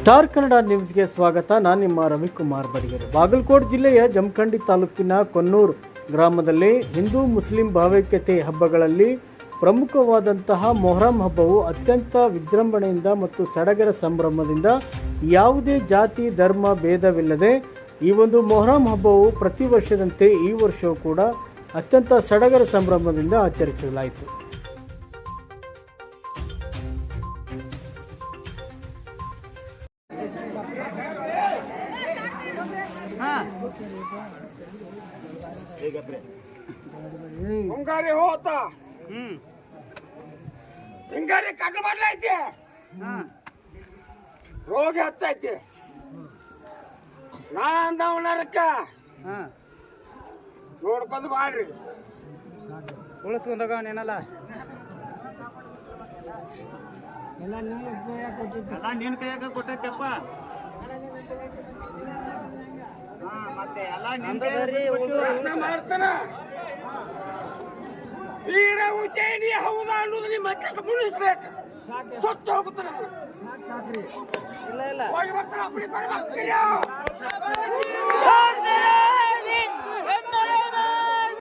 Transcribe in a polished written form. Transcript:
Star Kannada ನ್ಯೂಸ್ಗೆ ಸ್ವಾಗತ. ನಾನು ನಿಮ್ಮ ರವಿಕುಮಾರ್ ಬಡಿಗೆರೆ. ಬಾಗಲಕೋಟೆ ಜಿಲ್ಲೆಯ ಜಮಖಂಡಿ ತಾಲೂಕಿನ ಕೊನ್ನೂರು ಗ್ರಾಮದಲ್ಲಿ ಹಿಂದೂ ಮುಸ್ಲಿಂ ಭಾವೈಕ್ಯತೆ ಹಬ್ಬಗಳಲ್ಲಿ ಪ್ರಮುಖವಾದಂತಹ ಮೊಹರಂ ಹಬ್ಬವು ಅತ್ಯಂತ ವಿಜೃಂಭಣೆಯಿಂದ ಮತ್ತು ಸಡಗರ ಸಂಭ್ರಮದಿಂದ ಯಾವುದೇ ಜಾತಿ ಧರ್ಮ ಭೇದವಿಲ್ಲದೆ ಈ ಒಂದು ಮೊಹರಂ ಹಬ್ಬವು ಪ್ರತಿ ವರ್ಷದಂತೆ ಈ ವರ್ಷವೂ ಕೂಡ ಅತ್ಯಂತ ಸಡಗರ ಸಂಭ್ರಮದಿಂದ ಆಚರಿಸಲಾಯಿತು. ಮುಂಗಾರಿ ಹೋತ ಹಿಂಗಾರಿ ಕಡ್ಲು ಮಾಡ್ಲೈತಿ, ರೋಗ ಹಚ್ಚೈತಿ. ನಾ ಅಂದವನರಕ್ಕ ನೋಡ್ಕೊಂಡು ಮಾಡ್ರಿ, ಉಳಿಸ್ಕೊಂಡಾಗ ಏನಲ್ಲ ಎಲ್ಲ ನಿನ್ನ ಕೈಯಾಗ ಕೊಟ್ಟೈತಪ್ಪ. ಮತ್ತೆ ಎಲ್ಲ ಮಾಡ್ತಾನ. ವೀರ ಹುಸೇನಿ ಹೌದಾ ಅನ್ನೋದು ನಿಮ್ಮ ಮಕ್ಕಳಿಗೆ ಮುಳಿಸ್ಬೇಕು. ಸೊತ್ತು ಹೋಗುತ್ತಾನೆ, ಹೋಗಿ ಬರ್ತಾರ. ಅಪ್ಪಡಿ